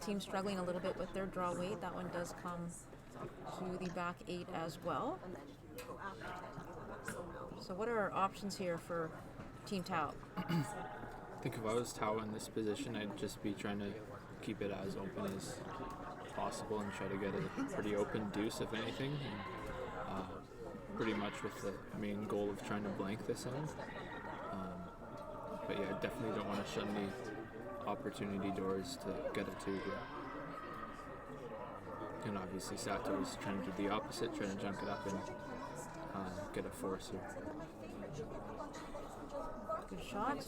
team struggling a little bit with their draw weight. That one does come to the back 8 as well. So what are our options here for Team Tao? I think if I was Tao in this position, I'd just be trying to keep it as open as possible and try to get a pretty open deuce, if anything. And, pretty much with the main goal of trying to blank this end. But yeah, I definitely don't want to shut any opportunity doors to get a 2 here. And obviously Sato is trying to do the opposite, trying to junk it up and get a force here. Good shot.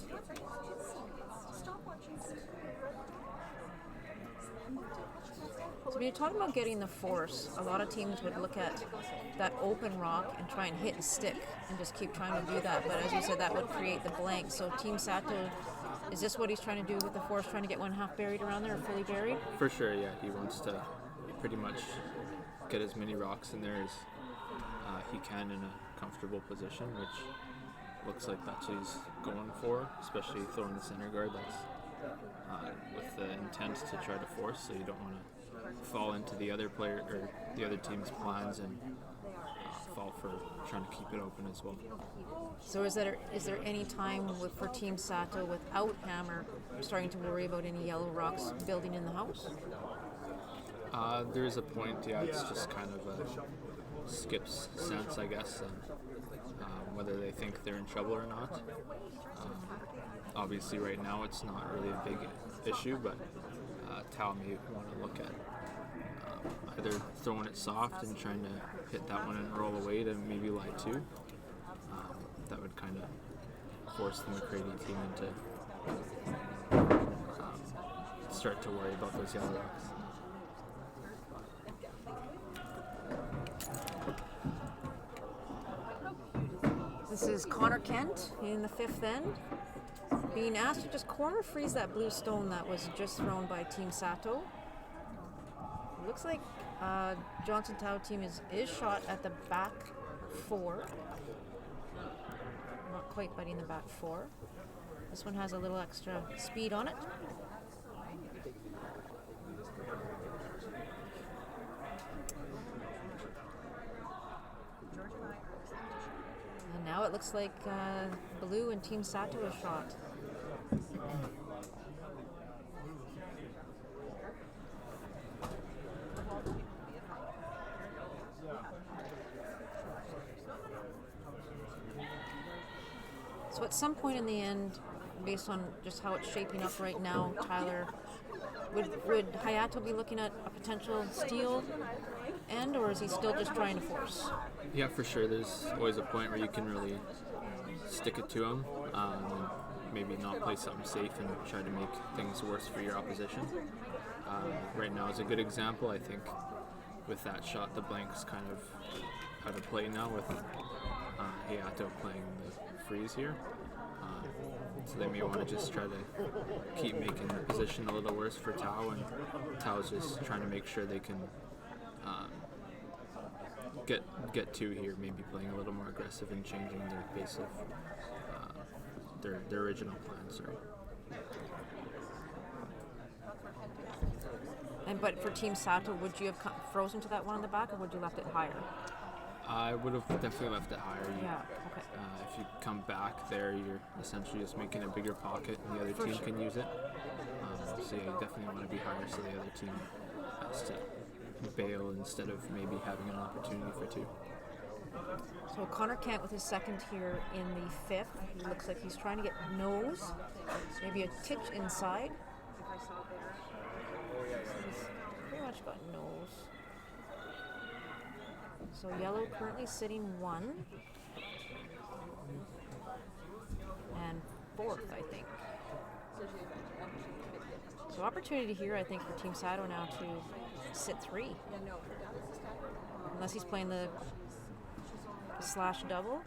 So when you're talking about getting the force, a lot of teams would look at that open rock and try and hit and stick and just keep trying to do that. But as you said, that would create the blank. So Team Sato, is this what he's trying to do with the force, trying to get one half buried around there or fully buried? For sure, yeah. He wants to pretty much get as many rocks in there as he can in a comfortable position, which looks like that's what he's going for, especially throwing the center guard. That's with the intent to try to force, so you don't want to fall into the other player or the other team's plans and fall for trying to keep it open as well. So is there any time for Team Sato without Hammer starting to worry about any yellow rocks building in the house? There is a point, yeah. It's just kind of a skip's sense, I guess, and whether they think they're in trouble or not. Obviously, right now it's not really a big issue, but Tao may want to look at either throwing it soft and trying to hit that one and roll away to maybe lie 2. That would kind of force the McCready team into start to worry about those yellow rocks. This is Connor Kent in the 5th end, being asked to just corner freeze that blue stone that was just thrown by Team Sato. It looks like Johnson Tao team is shot at the back 4. Not quite biting the back 4. This one has a little extra speed on it. And now it looks like Blue and Team Sato is shot. So at some point in the end, based on just how it's shaping up right now, Tyler, would Hayato be looking at a potential steal end, or is he still just trying to force? Yeah, for sure. There's always a point where you can really stick it to him, and maybe not play something safe and try to make things worse for your opposition. Right now is a good example. I think with that shot, the blank's kind of out of play now with Hayato playing the freeze here. So they may want to just try to keep making the position a little worse for Tao, and Tao's just trying to make sure they can get 2 here, maybe playing a little more aggressive and changing their pace of their original plan. Sorry. But for Team Sato, would you have frozen to that one on the back, or would you left it higher? I would have definitely left it higher. Yeah, okay. If you come back there, you're essentially just making a bigger pocket, and the other team can use it. So yeah, you definitely want to be higher so the other team has to bail instead of maybe having an opportunity for 2. So Connor Kent with his second here in the 5th. He looks like he's trying to get nose, maybe a titch inside. He's pretty much got nose. So yellow currently sitting 1. And 4th, I think. So opportunity here, I think, for Team Sato now to sit 3. Unless he's playing the slash double.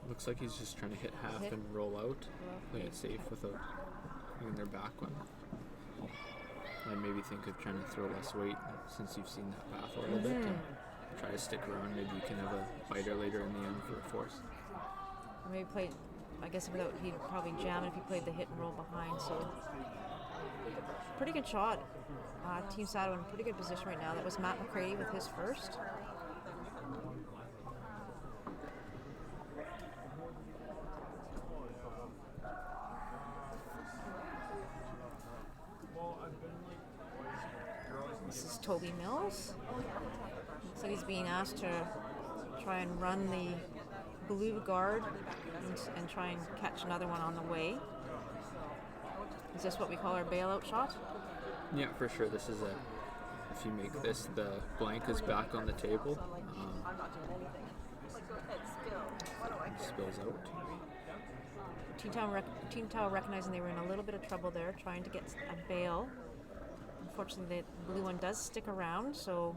Looks like he's just trying to hit half and roll out. Play it safe without hitting their back one. I maybe think of trying to throw less weight since you've seen that path a little bit. And try to stick around. Maybe you can have a biter later in the end for a force. Maybe play, I guess he'd probably jam it if he played the hit and roll behind. So Pretty good shot. Team Sato in a pretty good position right now. That was Matt McCready with his first. This is Toby Mills. Looks like he's being asked to try and run the blue guard and try and catch another one on the way. Is this what we call our bailout shot? Yeah, for sure. This is if you make this, the blank is back on the table. Spills out. Team Tower recognizing they were in a little bit of trouble there, trying to get a bail. Unfortunately, the blue one does stick around, so.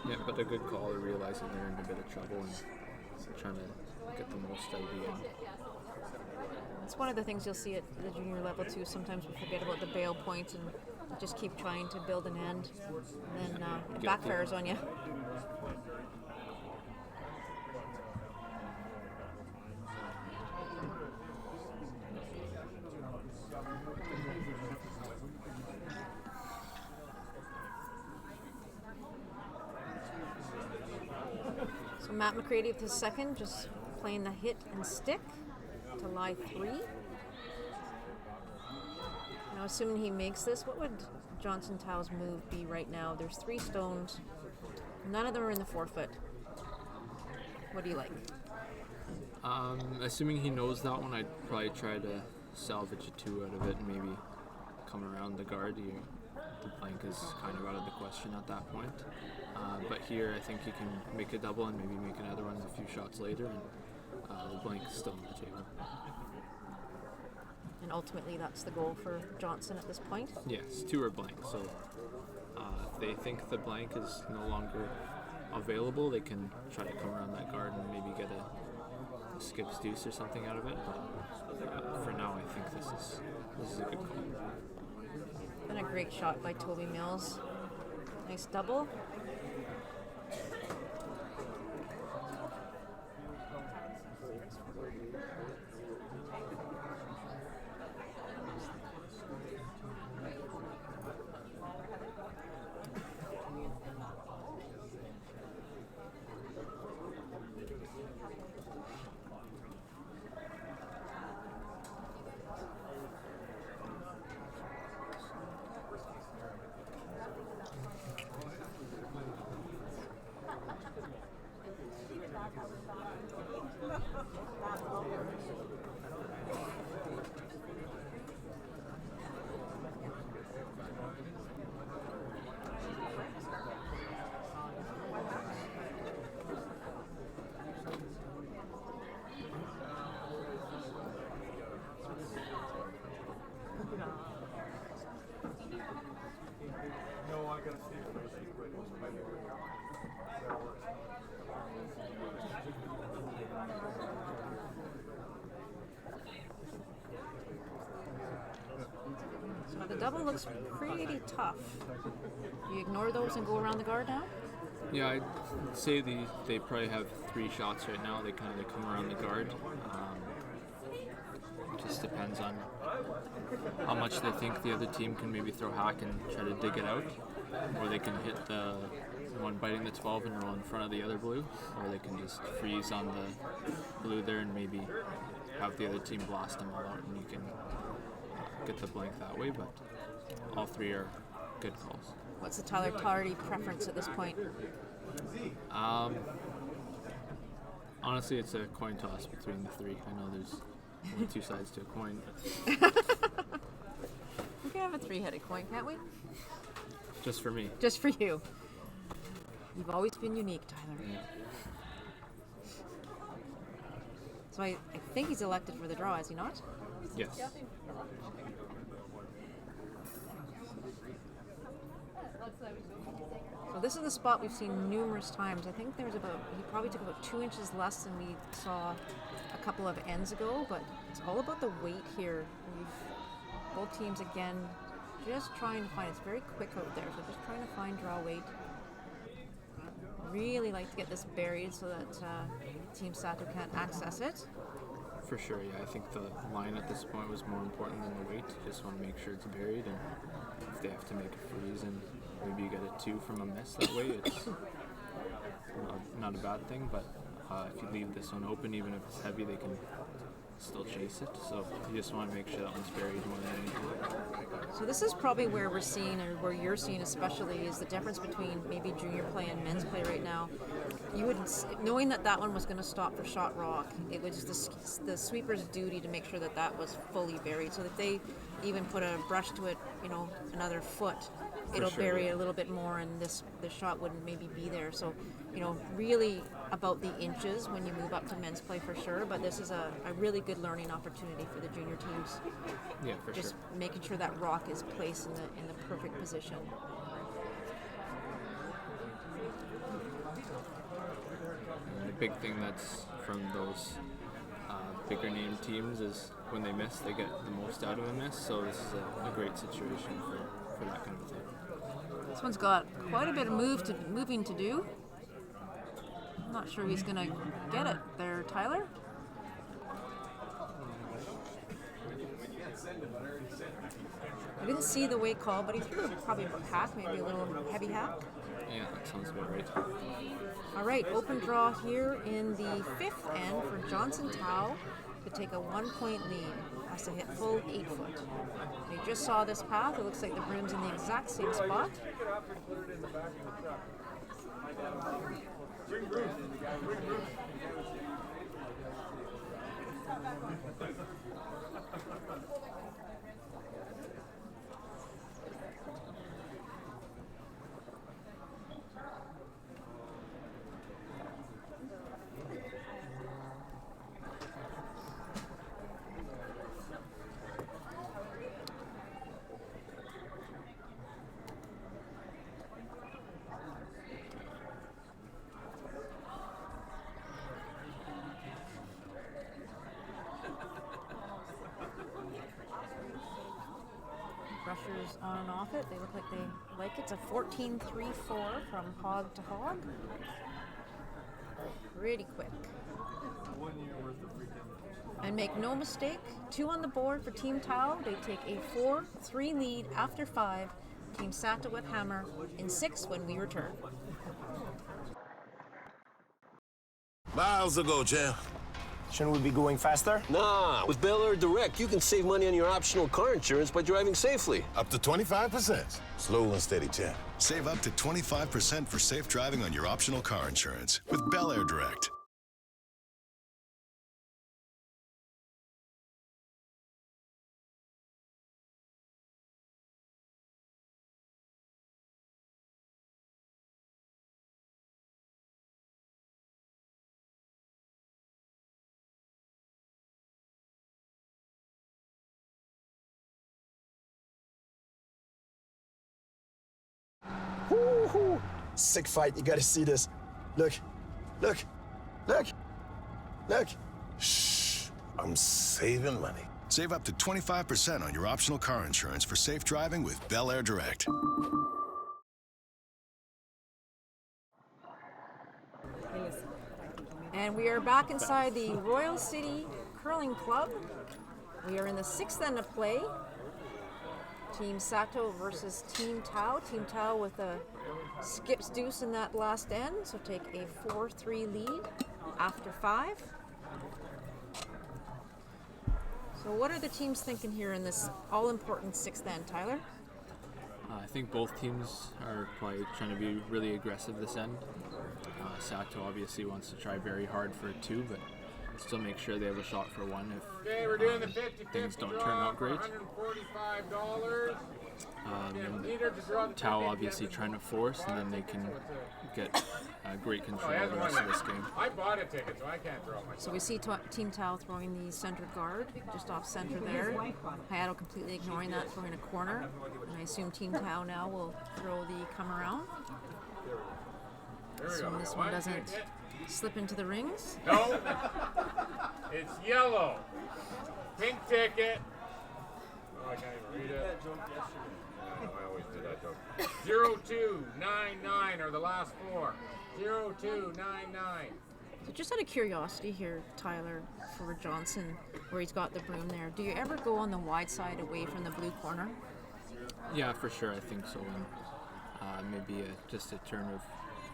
Yeah, but a good call, realizing they're in a bit of trouble and trying to get the most out of the end. It's one of the things you'll see at the junior level too. Sometimes we forget about the bail points and just keep trying to build an end, and then it backfires on you. So Matt McCready with his second, just playing the hit and stick to lie 3. Now, assuming he makes this, what would Johnson Tao's move be right now? There's 3 stones. None of them are in the forefoot. What do you like? Assuming he knows that one, I'd probably try to salvage a 2 out of it and maybe come around the guard. The blank is kind of out of the question at that point. But here, I think he can make a double and maybe make another one a few shots later, and the blank is still on the table. And ultimately, that's the goal for Johnson at this point? Yes, 2 are blank. So if they think the blank is no longer available, they can try to come around that guard and maybe get a skips deuce or something out of it. But for now, I think this is a good call. And a great shot by Toby Mills. Nice double. So the double looks pretty tough. Do you ignore those and go around the guard now? Yeah, I'd say they probably have 3 shots right now. They come around the guard. It just depends on how much they think the other team can maybe throw hack and try to dig it out, or they can hit the one biting the 12 and roll in front of the other blue, or they can just freeze on the blue there and maybe have the other team blast them all out, and you can get the blank that way. But all 3 are good calls. What's the Tyler Tardy preference at this point? Honestly, it's a coin toss between the 3. I know there's only 2 sides to a coin. We can have a 3-headed coin, can't we? Just for me. Just for you. You've always been unique, Tyler. Yeah. So I think he's elected for the draw, is he not? Yes. So this is the spot we've seen numerous times. I think he probably took about 2 inches less than we saw a couple of ends ago, but it's all about the weight here. Both teams, again, just trying to find, it's very quick out there, so just trying to find draw weight. Really like to get this buried so that Team Sato can't access it. For sure, yeah. I think the line at this point was more important than the weight. You just want to make sure it's buried, and if they have to make a freeze and maybe you get a 2 from a miss that way, it's not a bad thing. But if you leave this one open, even if it's heavy, they can still chase it. So you just want to make sure that one's buried more than anything. So this is probably where we're seeing, or where you're seeing especially, is the difference between maybe junior play and men's play right now. You would, knowing that one was going to stop for shot rock, it was the sweeper's duty to make sure that was fully buried, so that they even put a brush to it, another foot, it'll bury it a little bit more, and this shot wouldn't maybe be there. So, really about the inches when you move up to men's play for sure. But this is a really good learning opportunity for the junior teams. Yeah, for Just making sure that rock is placed in the perfect position. And the big thing that's from those bigger name teams is when they miss, they get the most out of a miss. So this is a great situation for that kind of thing. This one's got quite a bit of moving to do. I'm not sure he's going to get it there, Tyler. I didn't see the weight call, but he threw probably about half, maybe a little heavy half. Yeah, that sounds about right. All right, open draw here in the 5th end for Johnson Tao to take a 1-point lead. Has to hit full 8 foot. We just saw this path. It looks like the broom's in the exact same spot. Rushers on and off it. They look like they like it. It's a 14-3-4 from hog to hog. Pretty quick. And make no mistake, 2 on the board for Team Tao. They take a 4-3 lead after 5. Team Sato with hammer in 6 when we return. Miles ago, champ. Shouldn't we be going faster? Nah, with Bel Air Direct, you can save money on your optional car insurance by driving safely. Up to 25%. Slow and steady, champ. Save up to 25% for safe driving on your optional car insurance with Bel Air Direct. Woo-hoo. Sick fight, you gotta see this. Look, look, look, look. Shh. I'm saving money. Save up to 25% on your optional car insurance for safe driving with Bel Air Direct. And we are back inside the Royal City Curling Club. We are in the 6th end of play. Team Sato versus Team Tao. Team Tao with a skips deuce in that last end, so take a 4-3 lead after 5. So what are the teams thinking here in this all-important 6th end, Tyler? I think both teams are probably trying to be really aggressive this end. Sato obviously wants to try very hard for a 2, but still make sure they have a shot for 1 if we're doing the 50 things don't turn out great. $145. Tao obviously trying to force, and then they can get great control of the rest of this game. I bought a ticket, so I can't throw my. So we see Team Tao throwing the center guard, just off center there. Hayato completely ignoring that, throwing a corner. And I assume Team Tao now will throw the come around. So this one doesn't slip into the rings. No, it's yellow. Pink ticket. Oh, I can't even read it. I always do that joke. 0299 are the last 4. 0299. So just out of curiosity here, Tyler, for Johnson, where he's got the broom there, do you ever go on the wide side away from the blue corner? Yeah, for sure. I think so. And maybe just a turn of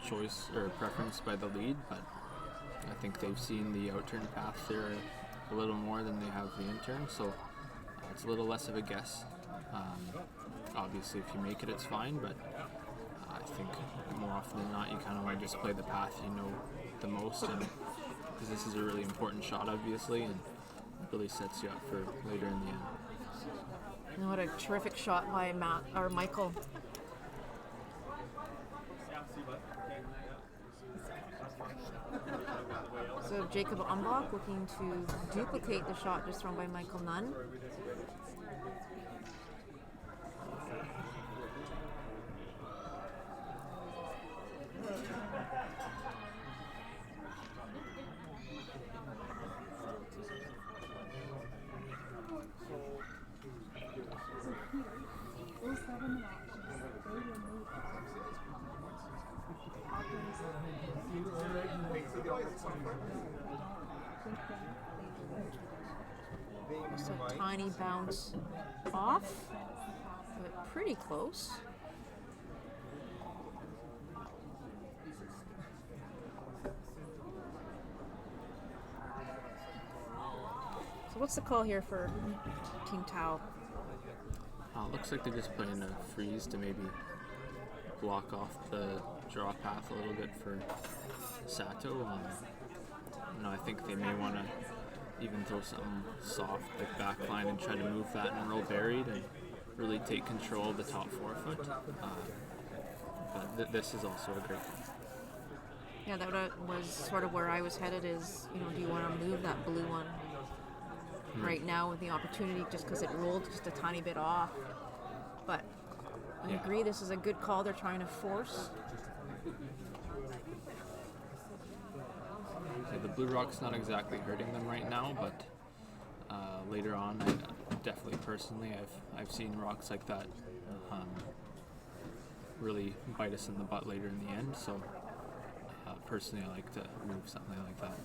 choice or preference by the lead, but I think they've seen the outturn path there a little more than they have the intern, so it's a little less of a guess. Obviously, if you make it, it's fine, but I think more often than not, you kind of want to just play the path you know the most, and because this is a really important shot, obviously, and it really sets you up for later in the end. And what a terrific shot by Michael. So Jacob Umbach looking to duplicate the shot just thrown by Michael Nunn. Just a tiny bounce off, but pretty close. So what's the call here for Team Tau? Looks like they're just playing a freeze to maybe block off the draw path a little bit for Sato. I think they may want to even throw something soft like backline and try to move that and roll buried and really take control of the top forefoot. But this is also a great call. Yeah, that was sort of where I was headed is, do you want to move that blue one right now with the opportunity just because it rolled just a tiny bit off? But I agree, this is a good call they're trying to force. Yeah, the blue rock's not exactly hurting them right now, but later on, definitely personally, I've seen rocks like that really bite us in the butt later in the end. So personally, I like to move something like that.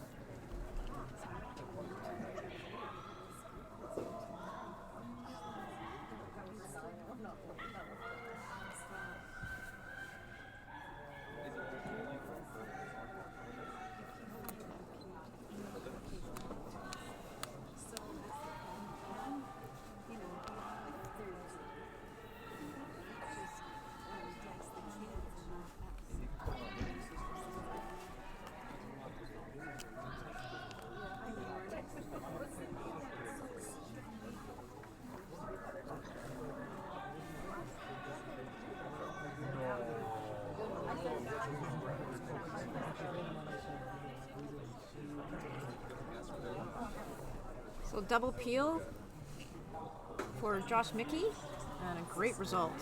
So double peel for Josh Mickey, and a great result.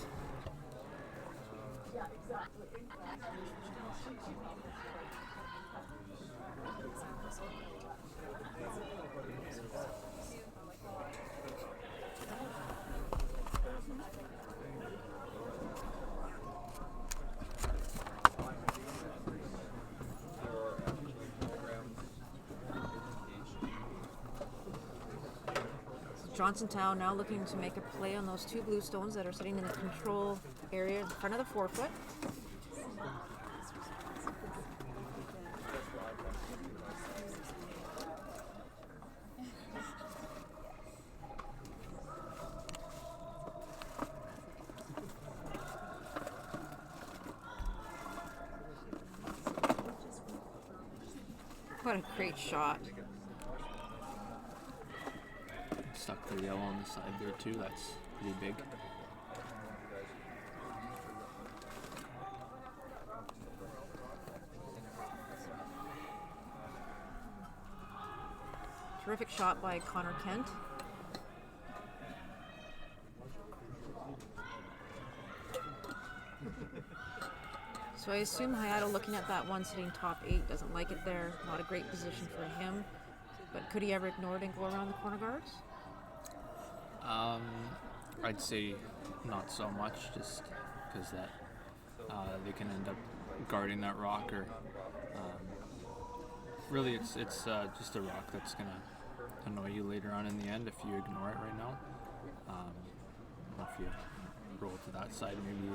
Johnson now looking to make a play on those two blue stones that are sitting in the control area in front of the forefoot. What a great shot. Stuck the yellow on the side there too, that's pretty big. Terrific shot by Connor Kent. So I assume Hayato, looking at that one sitting top 8, doesn't like it there. Not a great position for him. But could he ever ignore it and go around the corner guards? I'd say not so much, just because that they can end up guarding that rock or Really, it's just a rock that's gonna annoy you later on in the end if you ignore it right now. Or if you roll to that side, maybe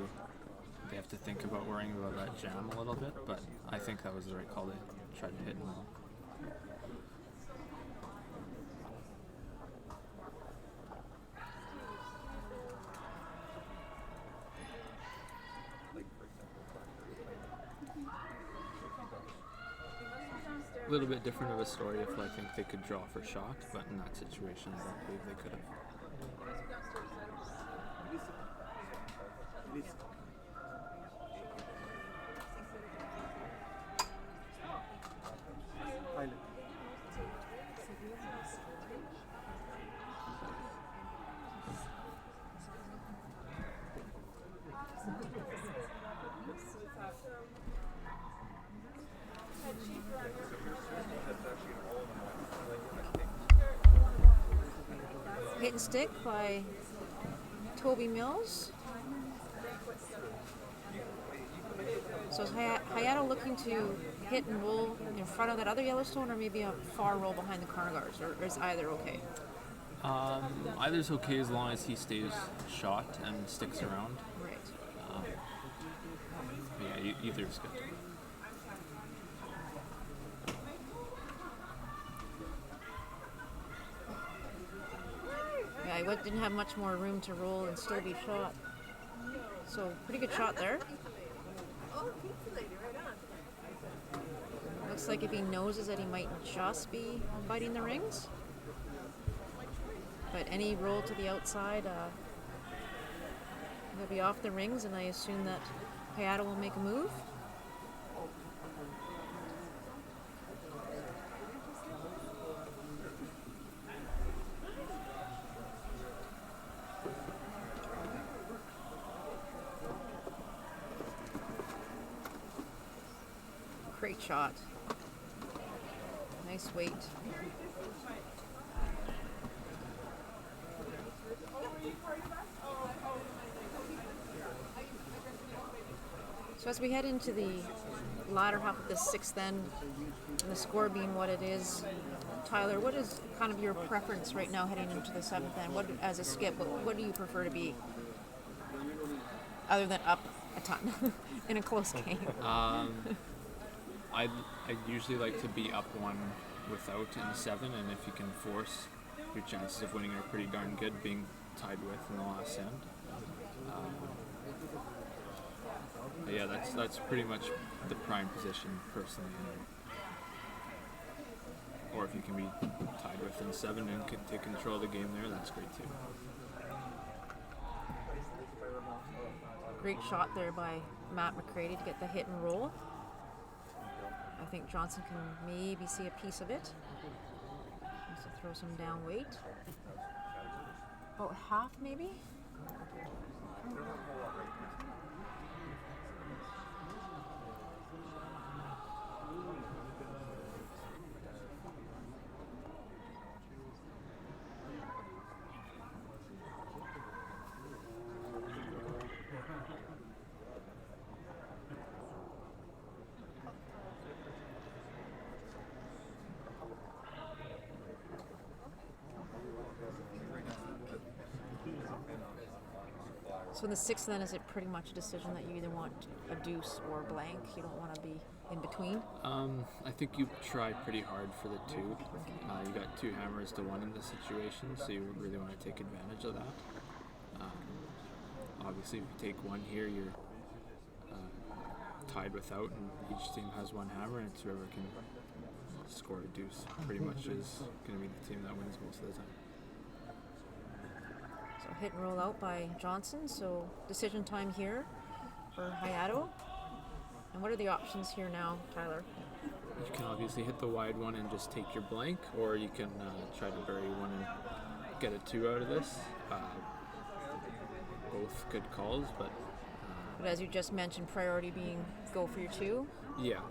they have to think about worrying about that jam a little bit. But I think that was the right call to try to hit and roll. A little bit different of a story if I think they could draw for shot, but in that situation, I don't believe they could have. Hit and stick by Toby Mills. So is Hayato looking to hit and roll in front of that other Yellowstone, or maybe a far roll behind the corner guards, or is either okay? Either's okay as long as he stays shot and sticks around. Right. Yeah, either's good. Yeah, he didn't have much more room to roll and still be shot. So pretty good shot there. Looks like if he noses it, he might just be biting the rings. But any roll to the outside, he'll be off the rings, and I assume that Hayato will make a move. Great shot. Nice weight. So as we head into the latter half of the sixth end, and the score being what it is, Tyler, what is kind of your preference right now heading into the seventh end? What, as a skip, what do you prefer to be, other than up a ton in a close game? I usually like to be up one without in the seven, and if you can force, your chances of winning are pretty darn good, being tied with in the last end. But yeah, that's pretty much the prime position personally. Or if you can be tied with in seven and can take control of the game there, that's great too. Great shot there by Matt McCready to get the hit and roll. I think Johnson can maybe see a piece of it. Needs to throw some down weight. About half maybe? So in the sixth then, is it pretty much a decision that you either want a deuce or blank? You don't want to be in between? I think you try pretty hard for the two. You got two hammers to one in the situation, so you really want to take advantage of that. Obviously, if you take one here, you're tied without, and each team has one hammer, and it's whoever can score a deuce pretty much is going to be the team that wins most of the time. So hit and roll out by Johnson. So decision time here for Hayato. And what are the options here now, Tyler? You can obviously hit the wide one and just take your blank, or you can try to bury one and get a two out of this. Both good calls, but as you just mentioned, priority being go for your two. yeah,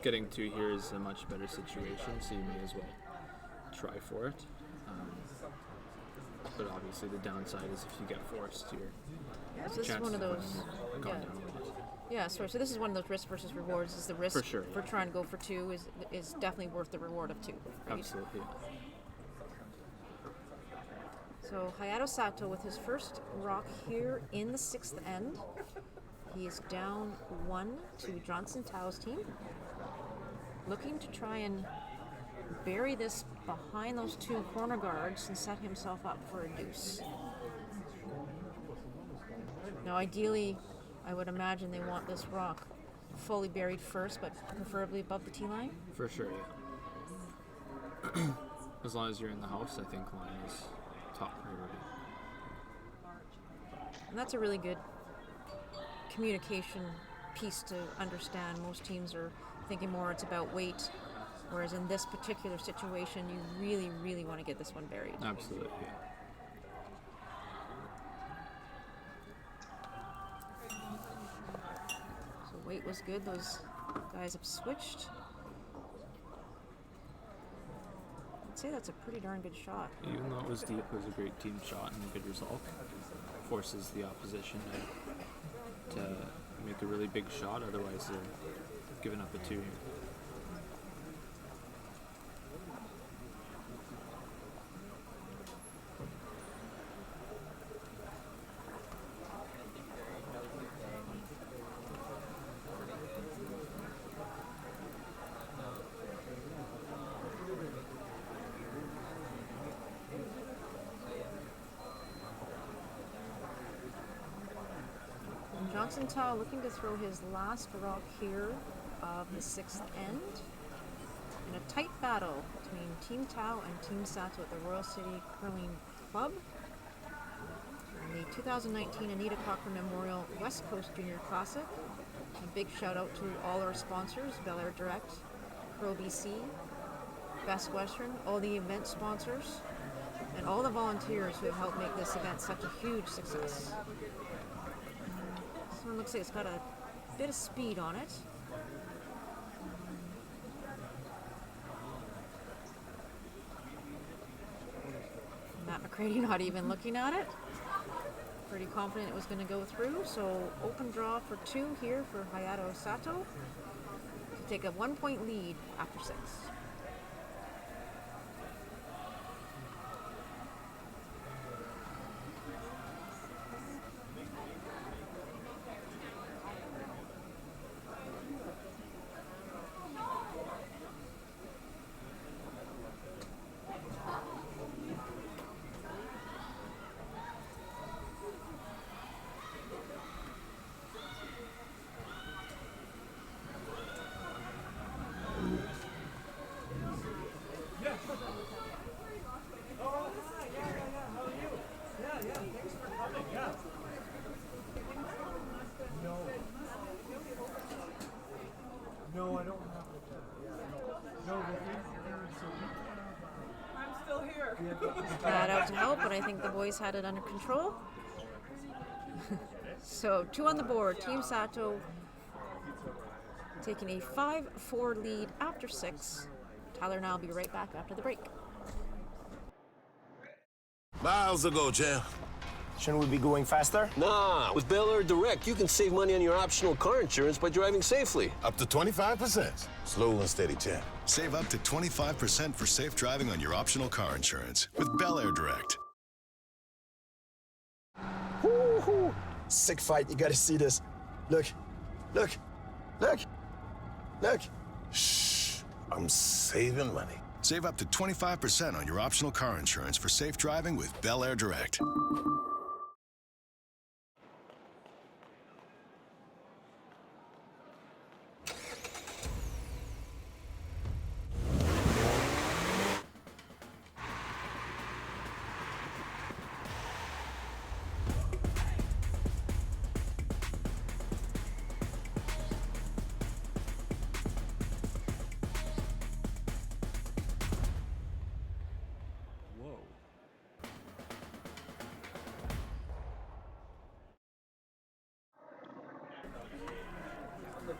getting two here is a much better situation, so you may as well try for it. But obviously the downside is if you get forced, your Yeah, so this is chances one of of those. winning gone down a lot. Yeah, sorry. So this is one of those risk versus rewards. Is the risk For sure, for yeah. trying to go for 2 is definitely worth the reward of 2. Right? Absolutely. So Hayato Sato with his first rock here in the 6th end. He is down 1 to Johnson Tao's team. Looking to try and bury this behind those 2 corner guards and set himself up for a deuce. Now ideally, I would imagine they want this rock fully buried first, but preferably above the tee line. For sure, yeah. As long as you're in the house, I think line is top priority. And that's a really good communication piece to understand. Most teams are thinking more it's about weight, whereas in this particular situation, you really, really want to get this one buried. Absolutely, yeah. So weight was good. Those guys have switched. I'd say that's a pretty darn good shot. Even though it was deep, it was a great team shot and a good result. Forces the opposition to make a really big shot, otherwise they're giving up a 2. Johnson Tao looking to throw his last rock here of the 6th end. In a tight battle between Team Tao and Team Sato at the Royal City Curling Club. In the 2019 Anita Cochrane Memorial West Coast Junior Classic. A big shout out to all our sponsors, Bel Air Direct, Pro BC, Best Western, all the event sponsors, and all the volunteers who have helped make this event such a huge success. This one looks like it's got a bit of speed on it. Matt McCready not even looking at it. Pretty confident it was going to go through, so open draw for 2 here for Hayato Sato to take a 1-point lead after 6. No, I don't have it. No, I'm still here. Got out to help, but I think the boys had it under control. So 2 on the board. Team Sato taking a 5-4 lead after 6. Tyler and I will be right back after the break. Miles ago, champ. Shouldn't we be going faster? Nah, with Bel Air Direct, you can save money on your optional car insurance by driving safely. Up to 25%. Slow and steady, champ. Save up to 25% for safe driving on your optional car insurance with Bel Air Direct. Woo-hoo. Sick fight. You gotta see this. Look. Look. Look. Look. Shh. I'm saving money. Save up to 25% on your optional car insurance for safe driving with Bel Air Direct.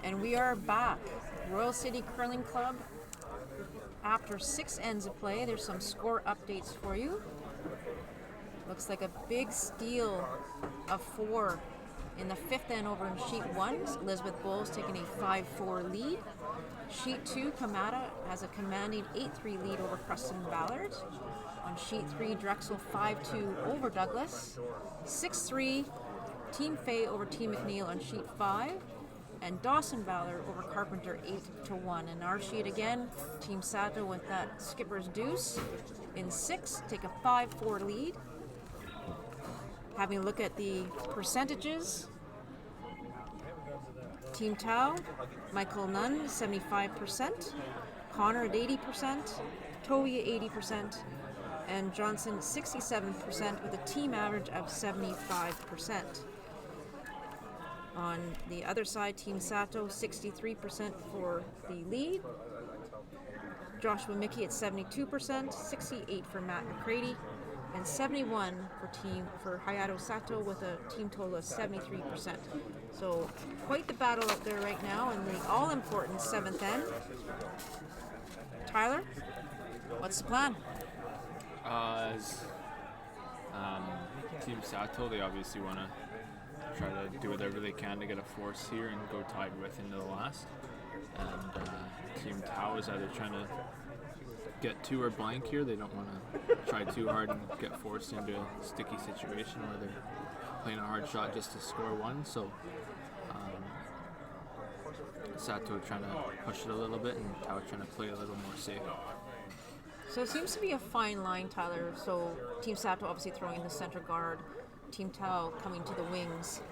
And we are back. Royal City Curling Club. After 6 ends of play, there's some score updates for you. Looks like a big steal of 4 In the fifth end over in Sheet 1, Elizabeth Bowles taking a 5-4 lead. Sheet 2, Kamada has a commanding 8-3 lead over Preston Ballard. On Sheet 3, Drexel 5-2 over Douglas. 6-3, Team Fay over Team McNeil on Sheet 5. And Dawson Ballard over Carpenter 8-1. And our sheet again, Team Sato with that skipper's deuce in 6, take a 5-4 lead. Having a look at the percentages, Team Tau, Michael Nunn 75%, Connor at 80%, Toby at 80%, and Johnson 67% with a team average of 75%. On the other side, Team Sato 63% for the lead, Joshua Mickey at 72%, 68 for Matt McCready, and 71 for Hayato Sato with a team total of 73%. So quite the battle out there right now in the all-important 7th end. Tyler, what's the plan? As Team Sato, they obviously want to try to do whatever they can to get a force here and go tied with into the last. And Team Tau is either trying to get 2 or blank here. They don't want to try too hard and get forced into a sticky situation where they're playing a hard shot just to score 1. So Sato trying to push it a little bit and Tau trying to play a little more safe. So it seems to be a fine line, Tyler. So Team Sato obviously throwing the center guard, Team Tau coming to the wings.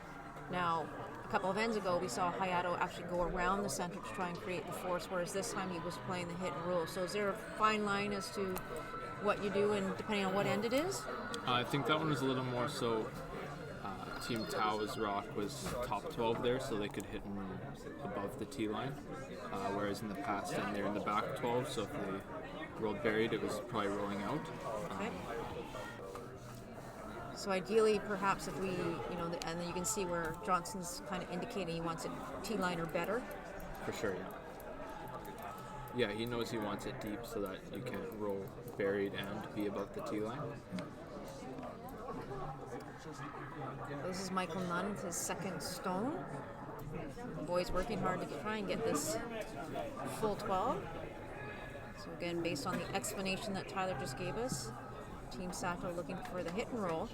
Now, a couple of ends ago, we saw Hayato actually go around the center to try and create the force, whereas this time he was playing the hit and roll. So is there a fine line as to what you do and depending on what end it is? I think that one was a little more so Team Tau's rock was top 12 there, so they could hit him above the tee line, whereas in the past end they're in the back 12, so if they rolled buried, it was probably rolling out. Okay. So ideally, perhaps if we, and then you can see where Johnson's kind of indicating he wants it tee-line or better. For sure, yeah. Yeah, he knows he wants it deep so that you can't roll buried and be above the tee line. This is Michael Nunn with his second stone. The boys working hard to try and get this full 12. So again, based on the explanation that Tyler just gave us, Team Sato looking for the hit and roll.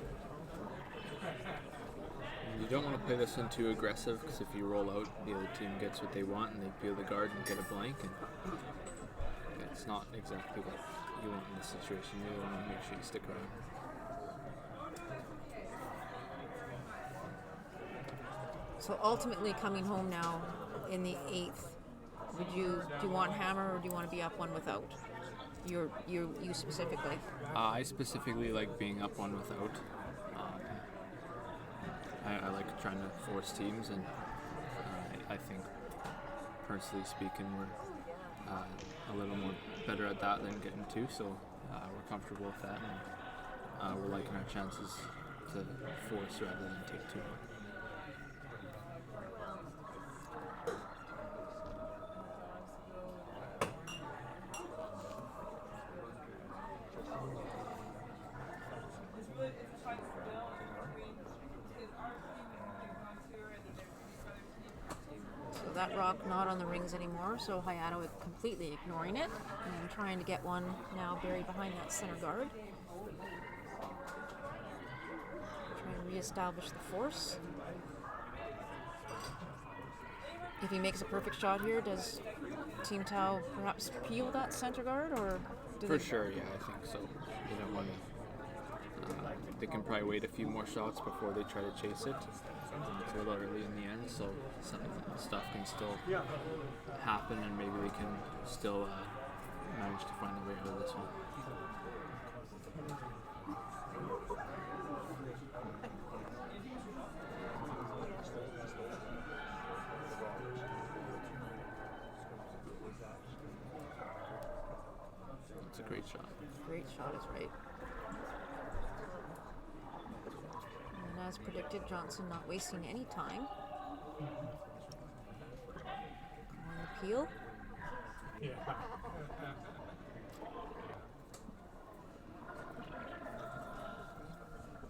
You don't want to play this one too aggressive because if you roll out, the other team gets what they want and they peel the guard and get a blank. And it's not exactly what you want in this situation. You want to make sure you stick around. So ultimately, coming home now in the 8th, do you want hammer or do you want to be up 1 without? You specifically. I specifically like being up 1 without. I like trying to force teams, and I think, personally speaking, we're a little more better at that than getting 2, so we're comfortable with that, and we're liking our chances to force rather than take 2. That rock not on the rings anymore, so Hayato is completely ignoring it and trying to get one now buried behind that center guard. Try and reestablish the force. If he makes a perfect shot here, does Team Tau perhaps peel that center guard, or do For sure, yeah, I think so. They don't want to. They can probably wait a few more shots before they try to chase it. It's a little early in the end, so some stuff can still happen, and maybe they can still manage to find a way out of this one. It's a great shot. Great shot is right. And as predicted, Johnson not wasting any time. On the peel. Yeah.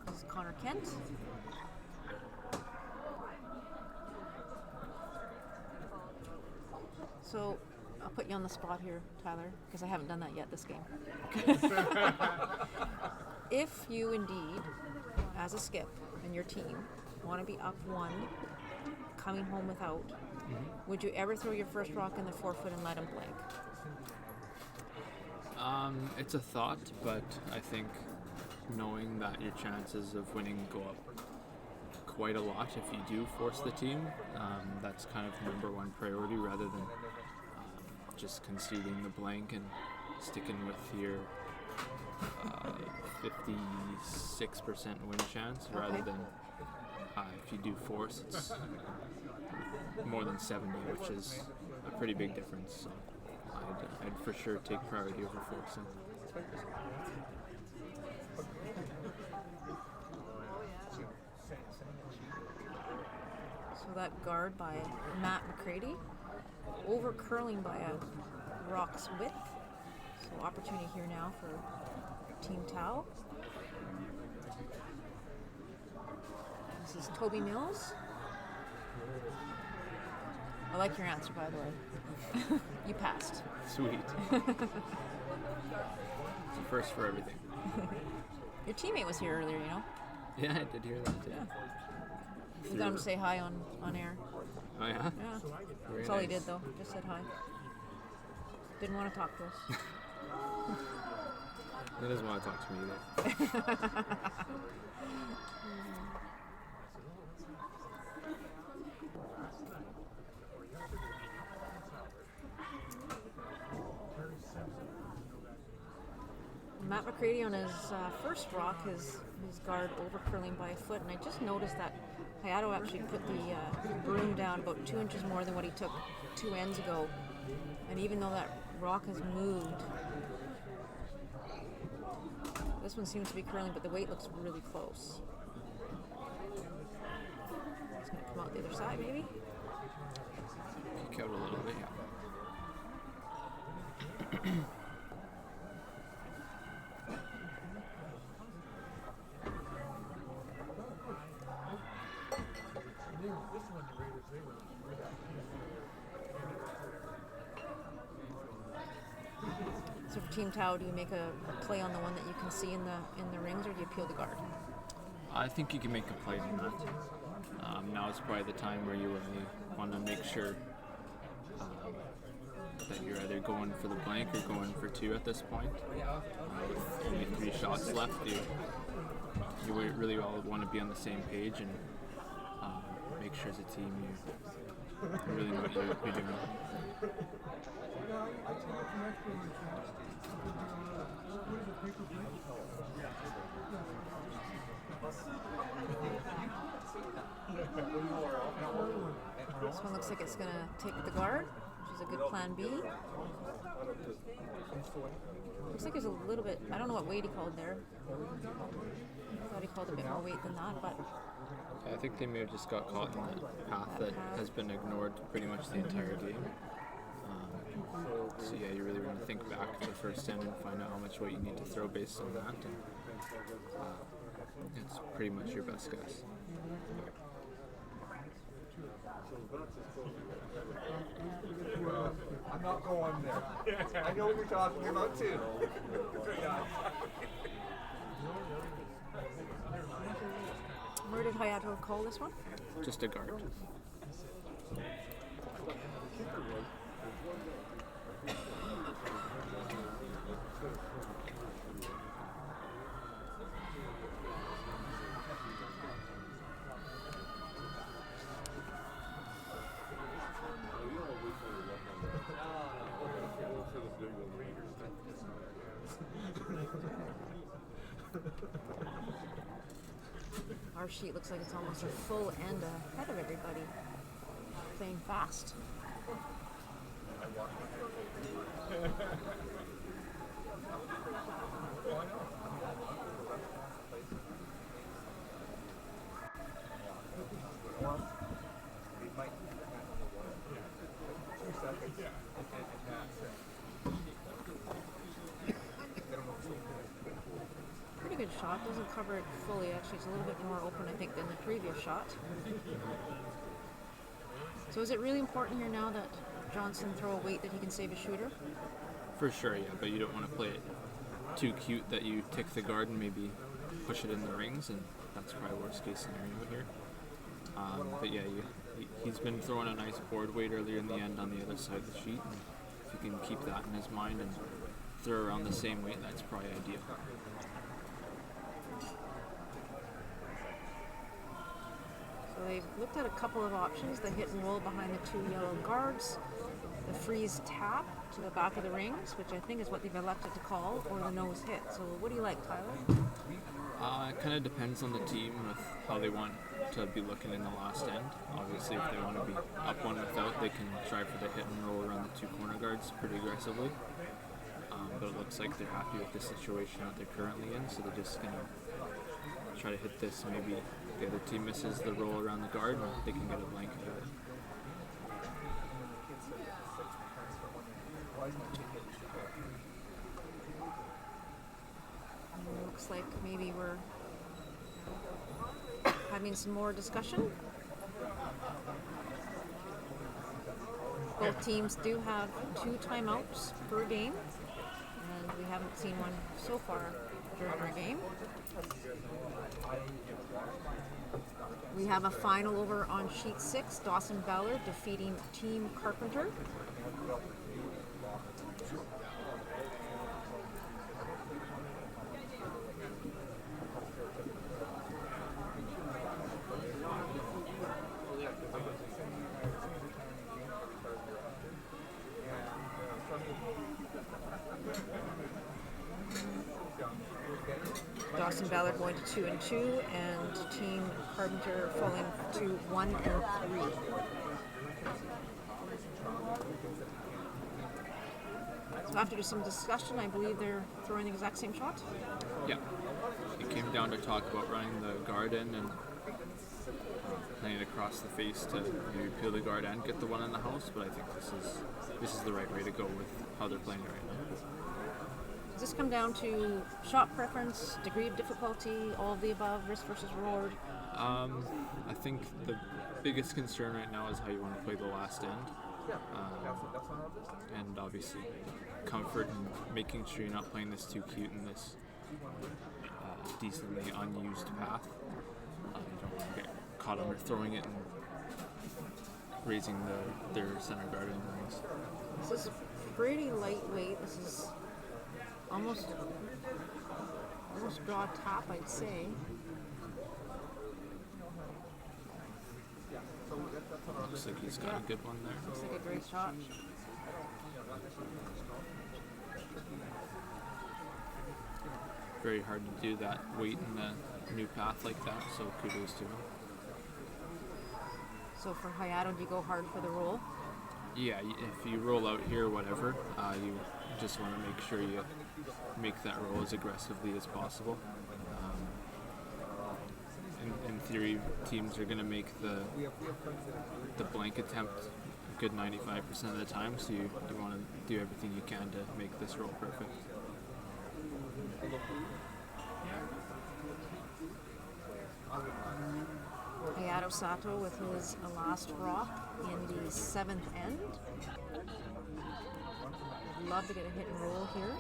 This is Connor Kent. So I'll put you on the spot here, Tyler, because I haven't done that yet this game. If you indeed, as a skip and your team, want to be up 1, coming home without, would you ever throw your first rock in the 4-foot and let him blank? It's a thought, but I think knowing that your chances of winning go up quite a lot if you do force the team, that's kind of number one priority rather than just conceding the blank and sticking with your 56% win chance rather than if you do force, it's more than 70, which is a pretty big difference. So I'd for sure take priority over forcing. So that guard by Matt McCready, over curling by a rock's width. So opportunity here now for Team Tau. This is Toby Mills. I like your answer, by the way. You passed. Sweet. It's a first for everything. Your teammate was here earlier, you know? Yeah, I did hear that too. Yeah. You got him to say hi on air. Oh yeah? Yeah. Very That's all he nice. did, though. Just said hi. Didn't want to talk to us. He doesn't want to talk to me either. Matt McCready on his first rock, his guard over curling by a foot, and I just noticed that Hayato actually put the broom down about 2 inches more than what he took 2 ends ago. And even though that rock has moved, this one seems to be curling, but the weight looks really close. It's going to come out the other side, maybe? Kick out a little bit, yeah. So for Team Tau, do you make a play on the one that you can see in the rings, or do you peel the guard? I think you can make a play on that. Now is probably the time where you really want to make sure that you're either going for the blank or going for 2 at this point. With only 3 shots left, you really all want to be on the same page and make sure as a team you really know what you're doing. This one looks like it's going to take the guard, which is a good plan B. Looks like there's a little bit, I don't know what weight he called there. I thought he called a bit more weight than that, but I think they may have just got caught in that path that has been ignored pretty much the entire game. So yeah, you really want to think back to the first end and find out how much weight you need to throw based on that. And, it's pretty much your best guess. I'm not going there. I know what you're talking about too. where did Hayato call this one? Just a guard. Our sheet looks like it's almost a full end ahead of everybody. Playing fast. Pretty good shot. Doesn't cover it fully. Actually, it's a little bit more open, I think, than the previous shot. So is it really important here now that Johnson throw a weight that he can save a shooter? For sure, yeah, but you don't want to play it too cute that you tick the guard and maybe push it in the rings, and that's probably worst case scenario here. But yeah, he's been throwing a nice board weight earlier in the end on the other side of the sheet, and if you can keep that in his mind and throw around the same weight, that's probably ideal. So they've looked at a couple of options: the hit and roll behind the two yellow guards, the freeze tap to the back of the rings, which I think is what they've elected to call, or the nose hit. So what do you like, Tyler? It kind of depends on the team with how they want to be looking in the last end. Obviously, if they want to be up one without, they can try for the hit and roll around the two corner guards pretty aggressively. But it looks like they're happy with the situation that they're currently in, so they're just going to try to hit this. Maybe the other team misses the roll around the guard, and they can get a blank out of it. Looks like maybe we're having some more discussion. Both teams do have 2 timeouts per game, and we haven't seen one so far during our game. We have a final over on sheet 6, Dawson Ballard defeating Team Carpenter. Dawson Ballard going to 2-2, and Team Carpenter falling to 1-3. So after some discussion, I believe they're throwing the exact same shot. Yeah, it came down to talk about running the guard in and playing it across the face to maybe peel the guard and get the one in the house. But I think this is the right way to go with how they're playing it right now. Does this come down to shot preference, degree of difficulty, all of the above, risk versus reward? I think the biggest concern right now is how you want to play the last end. And obviously comfort and making sure you're not playing this too cute in this decently unused path. You don't want to get caught underthrowing it and raising their center guard in the rings. This is pretty lightweight. This is almost draw top, I'd say. Looks like he's got a good one there. Looks like a great shot. Very hard to do that weight in the new path like that, so kudos to him. So for Hayato, do you go hard for the roll? Yeah, if you roll out here, whatever, you just want to make sure you make that roll as aggressively as possible. In theory, teams are going to make the blank attempt a good 95% of the time, so you want to do everything you can to make this roll perfect. Hayato Sato with his last rock in the 7th end. Would love to get a hit and roll here.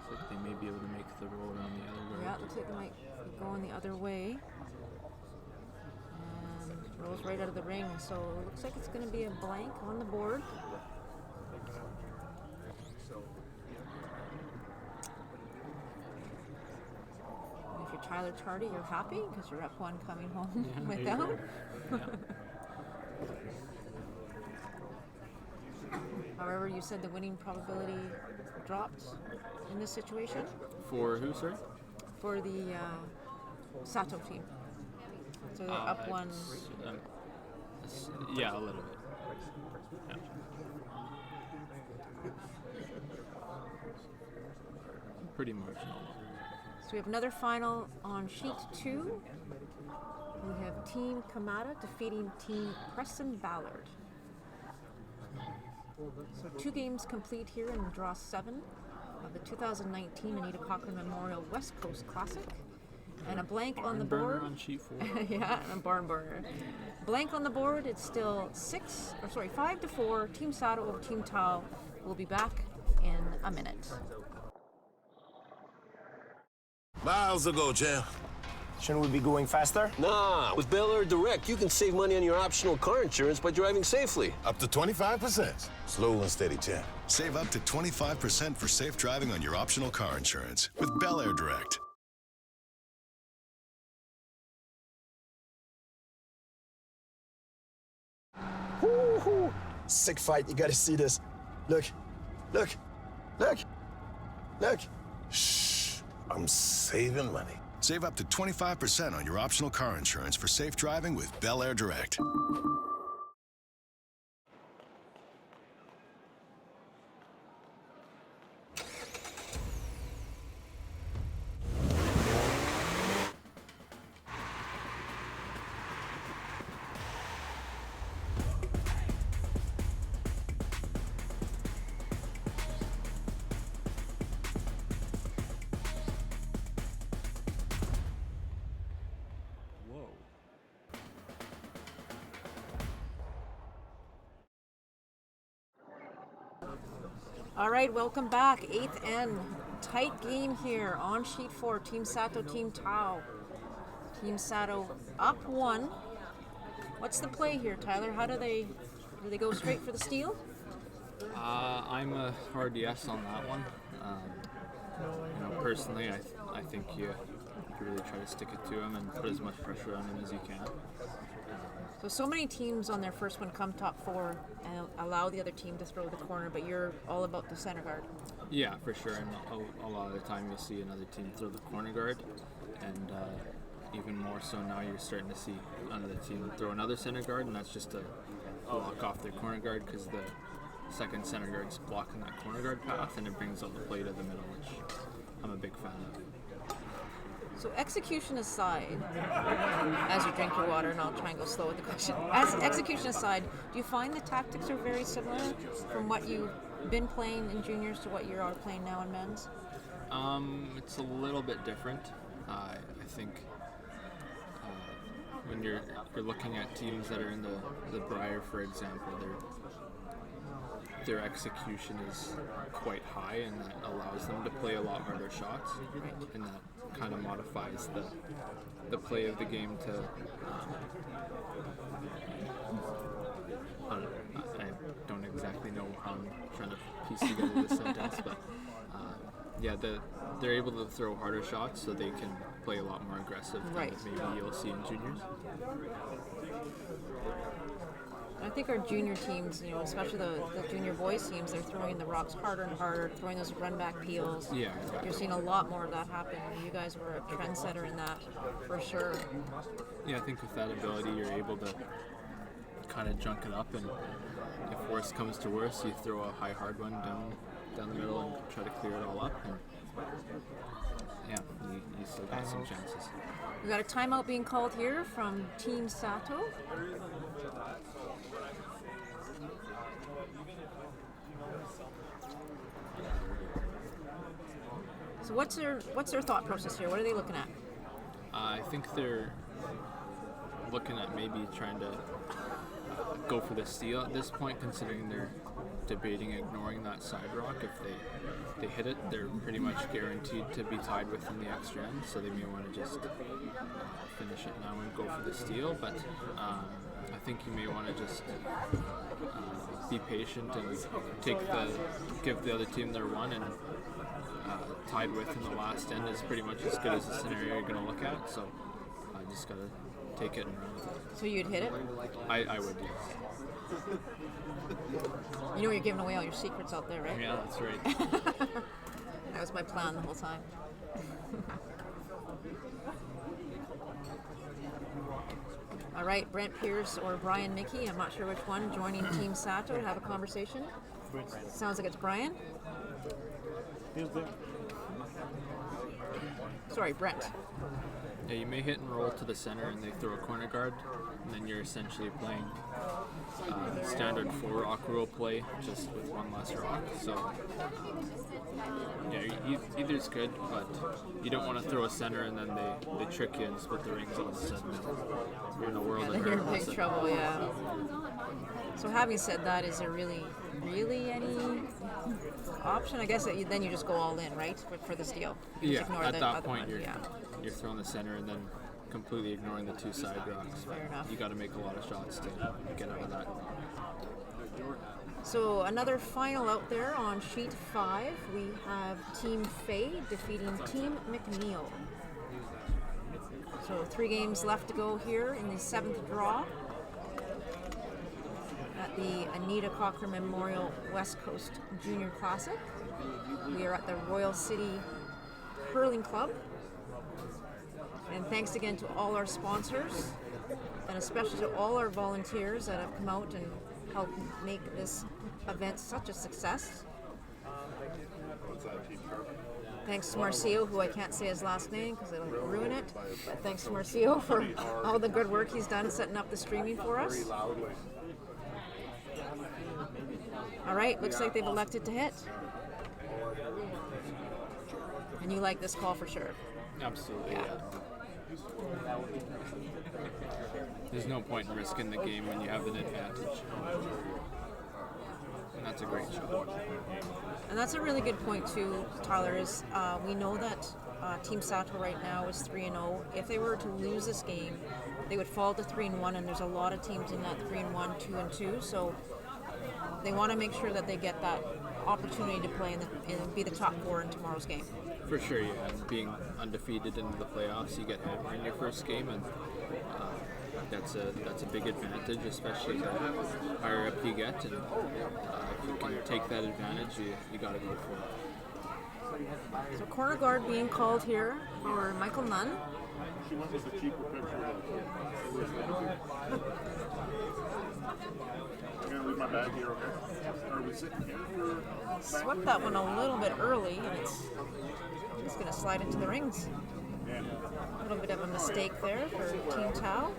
So they may be able to make the roll around the other way. Yeah, looks like they might be going the other way. And rolls right out of the ring, so it looks like it's going to be a blank on the board. And if you're Tyler Tardy, you're happy because you're up 1 coming home without. However, you said the winning probability dropped in this situation. For who, sir? For the Sato team. So they're up 1. Yeah, a little bit. Yeah. Pretty marginal. So we have another final on sheet 2. We have Team Kamada defeating Team Preston Ballard. So 2 games complete here in draw 7 of the 2019 Anita Cochrane Memorial West Coast Classic. And a blank on the Burner board. on sheet 4. Yeah, and a barn burner. Blank on the board. It's still 5-4. Team Sato over Team Tao. We'll be back in a minute. Miles ago, champ. Shouldn't we be going faster? Nah, with Bel Air Direct, you can save money on your optional car insurance by driving safely. Up to 25%. Slow and steady, champ. Save up to 25% for safe driving on your optional car insurance with Bel Air Direct. Woo-hoo. Sick fight. You gotta see this. Look. Look. Look. Look. Shh. I'm saving money. Save up to 25% on your optional car insurance for safe driving with Bel Air Direct. All right, welcome back. 8th end. Tight game here on sheet 4. Team Sato, Team Tao. Team Sato up 1. What's the play here, Tyler? Do they go straight for the steal? I'm a hard yes on that one. Personally, I think you really try to stick it to him and put as much pressure on him as you can. So many teams on their first one come top 4 and allow the other team to throw the corner, but you're all about the center guard. Yeah, for sure. And a lot of the time you'll see another team throw the corner guard, and even more so now you're starting to see another team throw another center guard, and that's just to block off their corner guard because the second center guard's blocking that corner guard path, and it brings out the play to the middle, which I'm a big fan of. So execution aside, as you drink your water, and I'll try and go slow with the question. As execution aside, do you find the tactics are very similar from what you've been playing in juniors to what you are playing now in men's? It's a little bit different. I think when you're looking at teams that are in the Briar, for example, their execution is quite high, and that allows them to play a lot harder shots, and that kind of modifies the play of the game to I don't exactly know how I'm trying to piece together this sentence, but they're able to throw harder shots so they can play a lot more aggressive than maybe you'll see in juniors. I think our junior teams, especially the junior boys teams, they're throwing the rocks harder and harder, throwing those run-back peels. Yeah, exactly. You're seeing a lot more of that happen. You guys were a trendsetter in that, for sure. Yeah, I think with that ability, you're able to kind of junk it up, and if worse comes to worse, you throw a high hard one down the middle and try to clear it all up, and you still got some chances. We got a timeout being called here from Team Sato. So what's their thought process here? What are they looking at? I think they're looking at maybe trying to go for the steal at this point, considering they're debating ignoring that side rock. If they hit it, they're pretty much guaranteed to be tied within the extra end, so they may want to just finish it now and go for the steal. But I think you may want to just be patient and give the other team their one, and tied with in the last end is pretty much as good as the scenario you're going to look at. So I just got to take it and run with it. So you'd hit it? I would, yes. You're giving away all your secrets out there, right? Yeah, that's right. That was my plan the whole time. All right, Brent Pierce or Brian Mickey, I'm not sure which one, joining Team Sato to have a conversation. Sounds like it's Brian. Sorry, Brent. Yeah, you may hit and roll to the center and they throw a corner guard, and then you're essentially playing standard 4-rock rule play, just with one less rock. So, yeah, either's good, but you don't want to throw a center and then they trick you and split the rings all of a sudden. You're in a world of Then you're in hurt. big trouble, yeah. So having said that, is there really any option? I guess that then you just go all in, right, for this deal. You just Yeah, ignore at the that other point one, you're throwing the center and then completely ignoring the 2 side rocks. Fair enough. You got to make a lot of shots to get out of that. So another final out there on sheet 5, we have Team Fay defeating Team McNeil. So 3 games left to go here in the 7th draw at the Anita Cochrane Memorial West Coast Junior Classic. We are at the Royal City Hurling Club. And thanks again to all our sponsors, and especially to all our volunteers that have come out and helped make this event such a success. Thanks to Marcio, who I can't say his last name because it'll ruin it, but thanks to Marcio for all the good work he's done setting up the streaming for us. All right, looks like they've elected to hit. And you like this call for sure. Absolutely, yeah. There's no point in risking the game when you have an advantage. And that's a great shot. And that's a really good point too, Tyler, is we know that Team Sato right now is 3-0. If they were to lose this game, they would fall to 3-1, and there's a lot of teams in that 3-1, 2-2, so they want to make sure that they get that opportunity to play and be the top 4 in tomorrow's game. For sure, yeah. And being undefeated into the playoffs, you get hammered in your first game, and that's a big advantage, especially the higher up you get. And if you can take that advantage, you got to go for it. So corner guard being called here for Michael Nunn. My bag here, okay? Are we sitting here for Swept that one a little bit early, and it's going to slide into the rings. A little bit of a mistake there for Team Tau.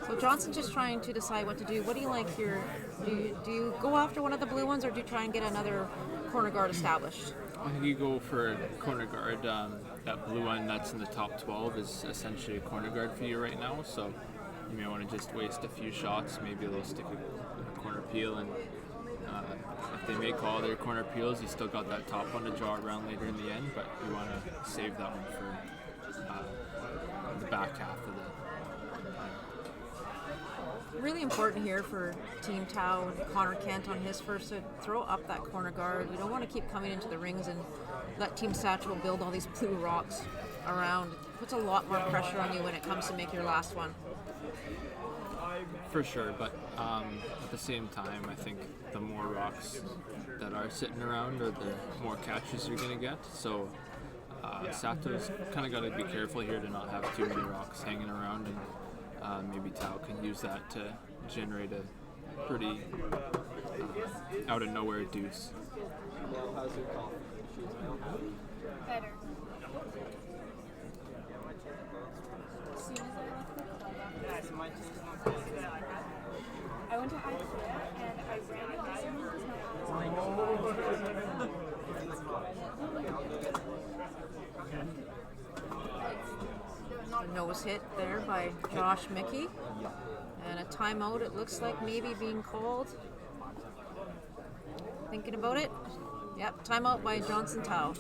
So Johnson's just trying to decide what to do. What do you like here? Do you go after one of the blue ones, or do you try and get another corner guard established? I think you go for a corner guard. That blue one that's in the top 12 is essentially a corner guard for you right now, so you may want to just waste a few shots. Maybe they'll stick a corner peel, and if they make all their corner peels, you still got that top one to draw around later in the end, but you want to save that one for the back half of the Really important here for Team Tau and Connor Kent on his first to throw up that corner guard. You don't want to keep coming into the rings and let Team Satchel build all these blue rocks around. It puts a lot more pressure on you when it comes to make your last one. For sure, but at the same time, I think the more rocks that are sitting around, or the more catches you're going to get. So Sato's kind of got to be careful here to not have too many rocks hanging around, and maybe Tau can use that to generate a pretty out of nowhere deuce. Better. I went to IKEA and I ran into someone because my eyes nose hit there by Josh Mickey. And a timeout, it looks like maybe being called. Thinking about it? Yep, timeout by Johnson Tao.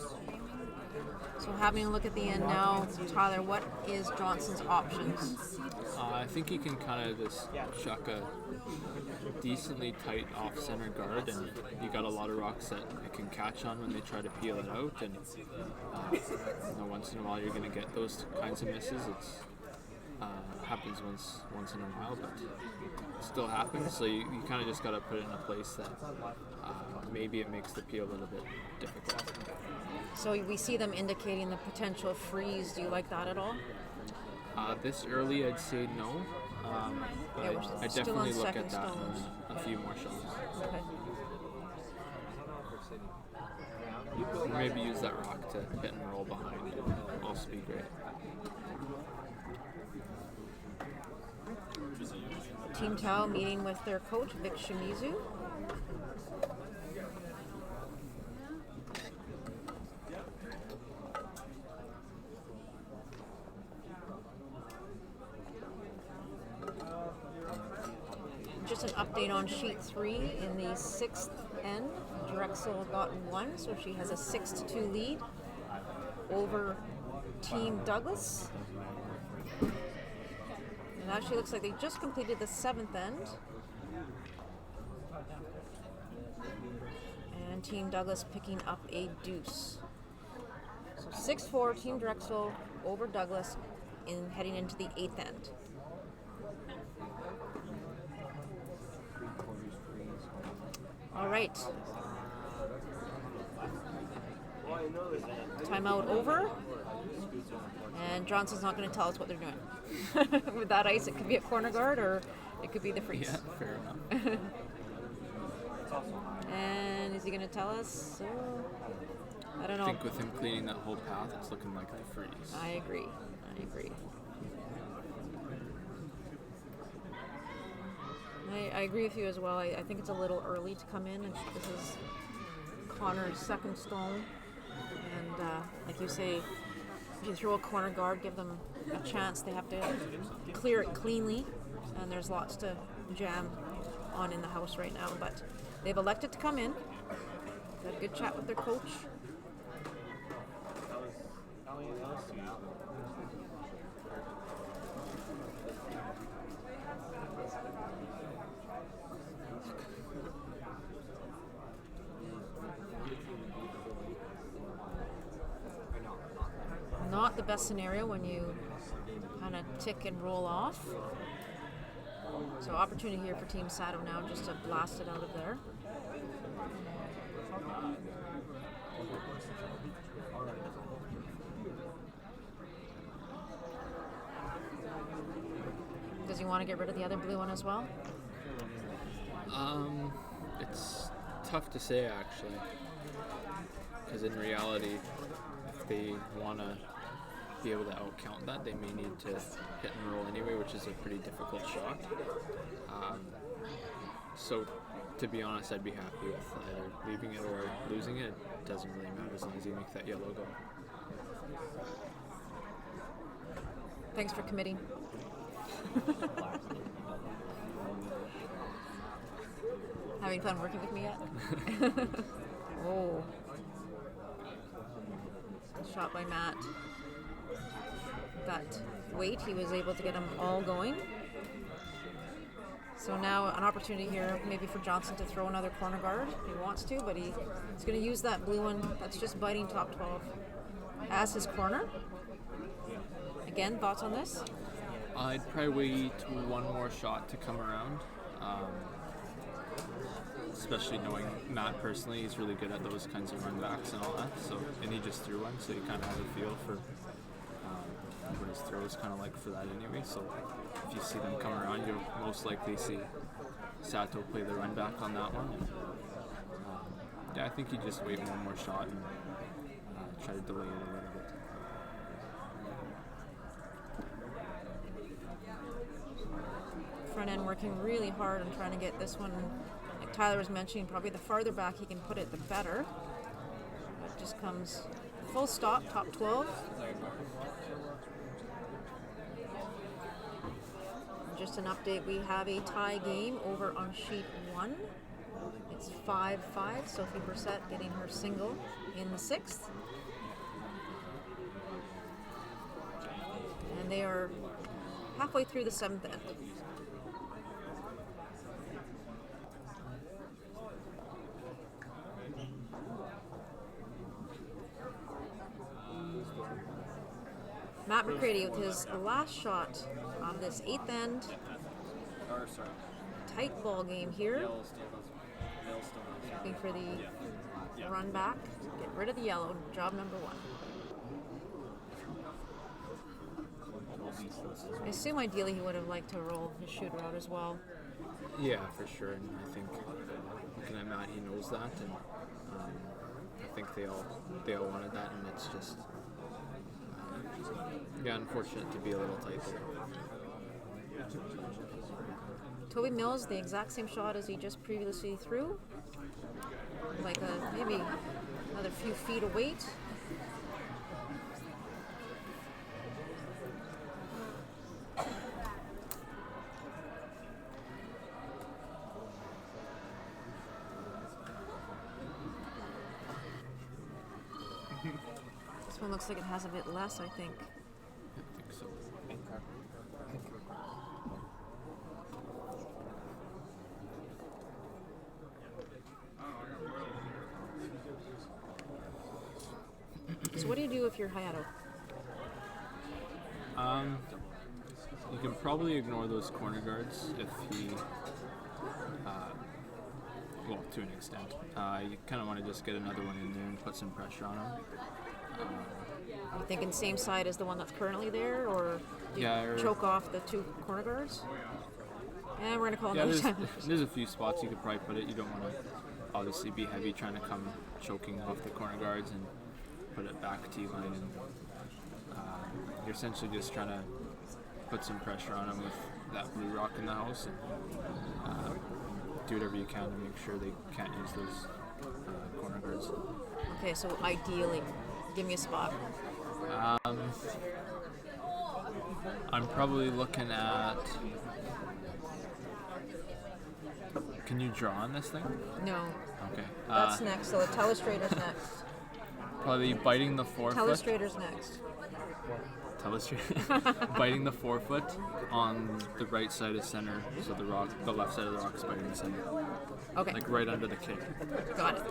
So having a look at the end now, Tyler, what is Johnson's options? I think he can kind of just chuck a decently tight off-center guard, and you got a lot of rocks that it can catch on when they try to peel it out, and once in a while you're going to get those kinds of misses. It's happens once in a while, but it still happens, so you kind of just got to put it in a place that maybe it makes the peel a little bit difficult. So we see them indicating the potential freeze. Do you like that at all? This early, I'd say no, but Yeah, we're I still definitely on look second at that stones. in a few more shots. Okay. Or maybe use that rock to hit and roll behind and also be great. Team Tao meeting with their coach, Vic Shimizu. Just an update on sheet 3 in the 6th end. Drexel got 1, so she has a 6-2 lead over Team Douglas. It actually looks like they just completed the 7th end. And Team Douglas picking up a deuce. So 6-4, Team Drexel over Douglas in heading into the 8th end. All right. Timeout over. And Johnson's not going to tell us what they're doing. With that ice, it could be a corner guard or it could be the freeze. Yeah, fair enough. And is he going to tell us? I don't know. I think with him cleaning that whole path, it's looking like the freeze. I agree. I agree with you as well. I think it's a little early to come in. This is Connor's second stone. And like you say, if you throw a corner guard, give them a chance. They have to clear it cleanly. And there's lots to jam on in the house right now. But they've elected to come in. Had a good chat with their coach. Not the best scenario when you kind of tick and roll off. So opportunity here for Team Sato now just to blast it out of there. Does he want to get rid of the other blue one as well? It's tough to say actually, because in reality, if they want to be able to outcount that, they may need to hit and roll anyway, which is a pretty difficult shot. So to be honest, I'd be happy with either leaving it or losing it. It doesn't really matter as long as you make that yellow go. Thanks for committing. Having fun working with me yet? Oh. Shot by Matt. That weight, he was able to get them all going. So now an opportunity here maybe for Johnson to throw another corner guard if he wants to, but he's going to use that blue one that's just biting top 12 as his corner. Again, thoughts on this? I'd probably wait one more shot to come around. Especially knowing Matt personally, he's really good at those kinds of run backs and all that. So, and he just threw one, so he kind of has a feel for what his throw is kind of like for that anyway. So, if you see them come around, you'll most likely see Sato play the run back on that one. And, I think you just wait one more shot and try to delay it a little bit. Front end working really hard on trying to get this one. Like Tyler was mentioning, probably the farther back he can put it, the better. It just comes full stop, top 12. an update. We have a tie game over on sheet 1. It's 5-5. Sophie Brissett getting her single in the 6th. And they are halfway through the 7th end. Matt McCready with his last shot on this 8th end. Tight ball game here. Looking for the run back. Get rid of the yellow. Job number 1. I assume ideally he would have liked to roll his shooter out as well. Yeah, for sure. And I think looking at Matt, he knows that, and I think they all wanted that, and it's just unfortunate to be a little tight there. Toby Mills, the exact same shot as he just previously threw. Like maybe another few feet of weight. This one looks like it has a bit less, I think. I think so. So what do you do if you're Hayato? You can probably ignore those corner guards if he, well, to an extent. You kind of want to just get another one in there and put some pressure on him. Are you thinking same side as the one that's currently there, or do you choke off the 2 corner guards? And we're going to call another time. There's a few spots you could probably put it. You don't want to obviously be heavy trying to come choking off the corner guards and put it back T-line. And you're essentially just trying to put some pressure on them with that blue rock in the house and do whatever you can to make sure they can't use those corner guards. Okay, so ideally, give me a spot. I'm probably looking at... Can you draw on this thing? No. Okay. That's next, so the telestrator's next. Probably biting the forefoot. Telestrator's next. Biting the forefoot on the right side of center, so the left side of the rock is biting the center. Okay. Like right under the kick. Got it.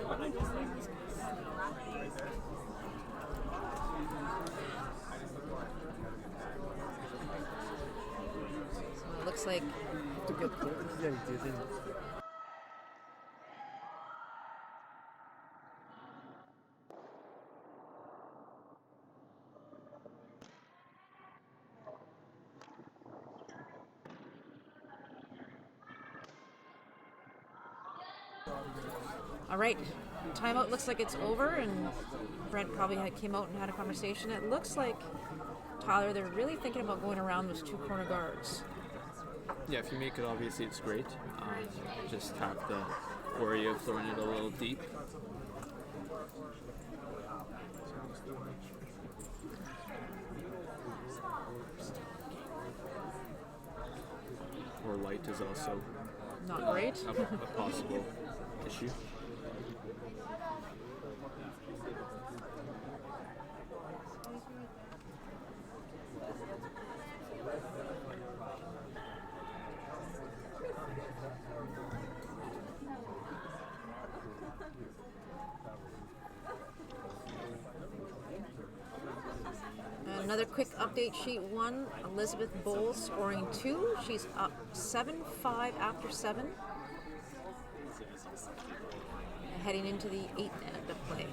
So it looks like all right, timeout looks like it's over, and Brent probably came out and had a conversation. It looks like, Tyler, they're really thinking about going around those 2 corner guards. Yeah, if you make it, obviously it's great. Just have the worry of throwing it a little deep. Or light is also not great. a possible issue. Another quick update, sheet 1, Elizabeth Bowles scoring 2. She's up 7-5 after 7. Heading into the 8th end of play.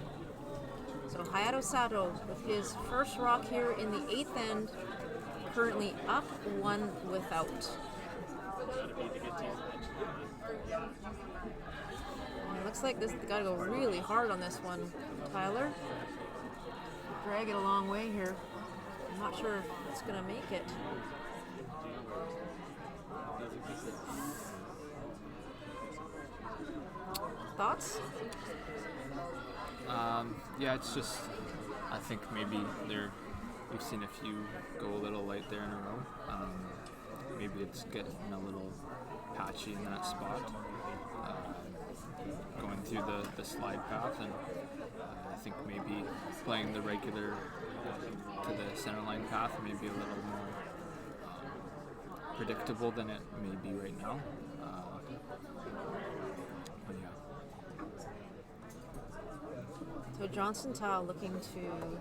So Hayato Sato with his first rock here in the 8th end, currently up 1 without. And it looks like this got to go really hard on this one, Tyler. Drag it a long way here. I'm not sure if it's going to make it. Thoughts? Yeah, it's just, I think maybe we've seen a few go a little light there in a row. maybe it's getting a little patchy in that spot, going through the slide path, and I think maybe playing the regular to the center line path may be a little more predictable than it may be right now. But yeah. So Johnson Tao looking to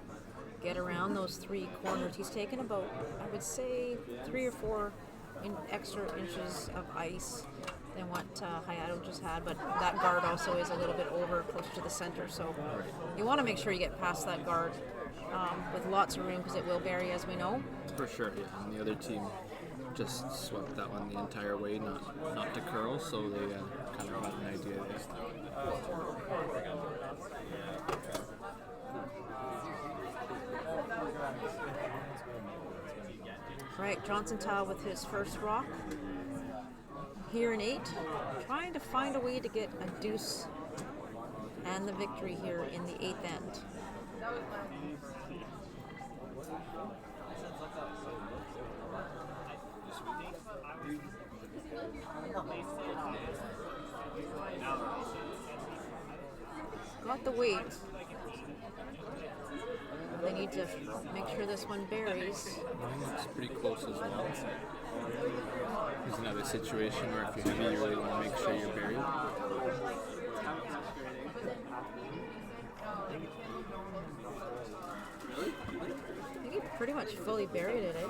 get around those three corners. He's taken about, I would say, 3 or 4 extra inches of ice than what Hayato just had, but that guard also is a little bit over close to the center, so you want to make sure you get past that guard with lots of room, because it will bury, as we know. For sure, yeah. And the other team just swept that one the entire way, not to curl, so they kind of got an idea there. Right, Johnson Tao with his first rock here in 8, trying to find a way to get a deuce and the victory here in the 8th end. Got the weight. They need to make sure this one buries. It's pretty close as well. There's another situation where if you're heavy, you really want to make sure you're buried. I think he pretty much fully buried it, eh?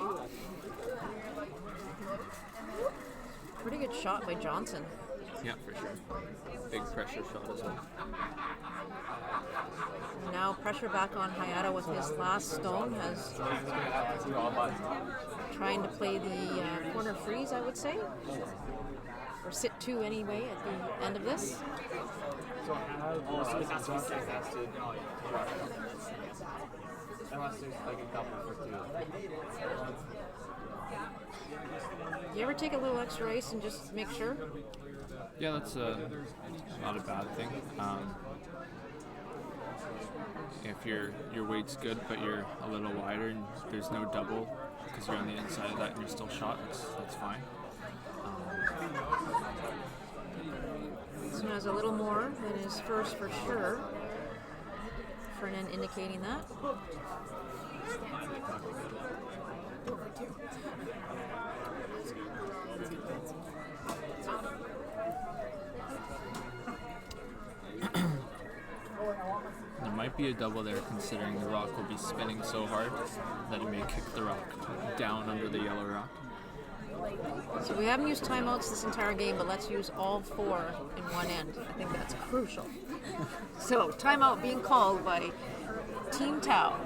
Pretty good shot by Johnson. Yeah, for sure. Big pressure shot as well. Now pressure back on Hayato with his last stone, has trying to play the corner freeze, I would say, or sit 2 anyway at the end of this. So how Johnson has to unless there's like a couple for 2. You ever take a little extra ice and just make sure? Yeah, that's not a bad thing. If your weight's good, but you're a little wider and there's no double because you're on the inside of that and you're still shot, that's fine. This one has a little more than his first for sure. Fernan indicating that. There might be a double there, considering the rock will be spinning so hard that it may kick the rock down under the yellow rock. So we haven't used timeouts this entire game, but let's use all 4 in one end. I think that's crucial. So timeout being called by Team Tao.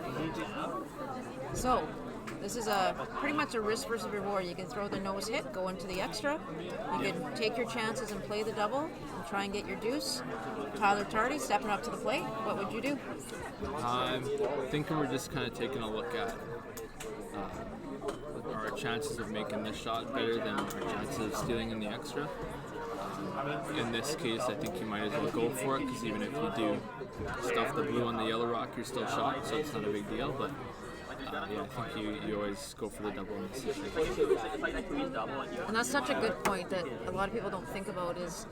So this is pretty much a risk versus reward. You can throw the nose hit, go into the extra. You can take your chances and play the double and try and get your deuce. Tyler Tardy stepping up to the plate. What would you do? I'm thinking we're just kind of taking a look at our chances of making this shot better than our chances of stealing in the extra. In this case, I think you might as well go for it, because even if you do stuff the blue on the yellow rock, you're still shot, so it's not a big deal. But yeah, I think you always go for the double in this situation. And that's such a good point that a lot of people don't think about is,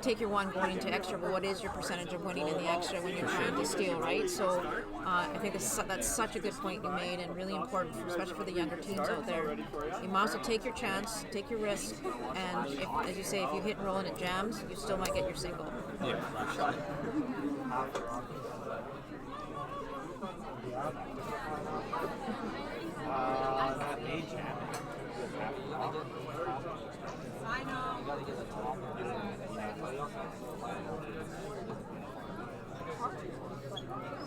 take your one going into extra, but what is your percentage of winning in the extra when you're trying to steal, right? So I think that's such a good point you made, and really important, especially for the younger teams out there. You might as well take your chance, take your risk, and if, as you say, if you hit and roll and it jams, you still might get your single. Yeah, for sure.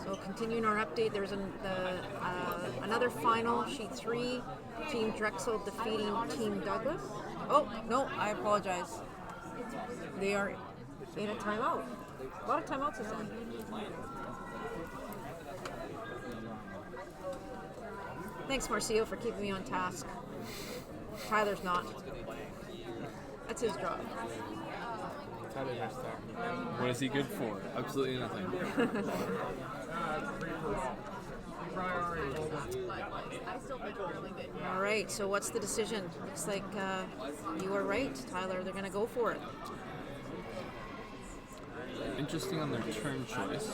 So continuing our update, there's another final, sheet 3, Team Drexel defeating Team Douglas. Oh, no, I apologize. They are in a timeout. A lot of timeouts this end. Thanks, Marcio, for keeping me on task. Tyler's not. That's his job. What is he good for? Absolutely nothing. All right, so what's the decision? Looks like you were right, Tyler. They're going to go for it. Interesting on their turn choice.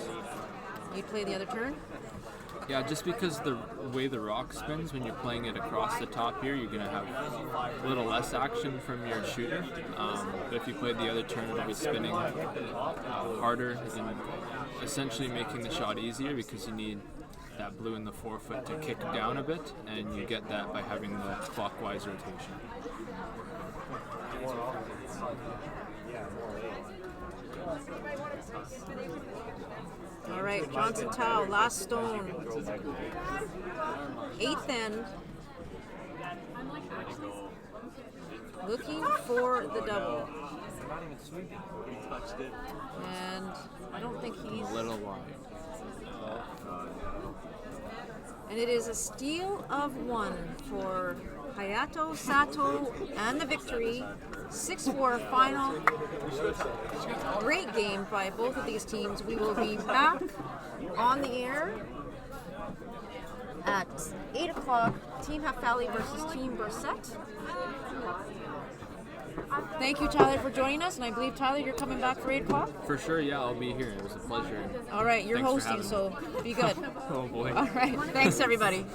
You play the other turn? Yeah, just because the way the rock spins when you're playing it across the top here, you're going to have a little less action from your shooter. But if you played the other turn, it'll be spinning harder and essentially making the shot easier because you need that blue in the forefoot to kick down a bit, and you get that by having the clockwise rotation. All right, Johnson Tao, last stone. 8th end. Looking for the double. And I don't think he's... A little wide. And it is a steal of 1 for Hayato, Sato, and the victory. 6-4 final. Great game by both of these teams. We will be back on the air at 8 o'clock. Team Half Valley versus Team Brissette. Thank you, Tyler, for joining us. And I believe, Tyler, you're coming back for 8 o'clock? For sure, yeah, I'll be here. It was a pleasure. All right, you're Thanks for hosting, having me. so be good. Oh, boy. All right, thanks, everybody.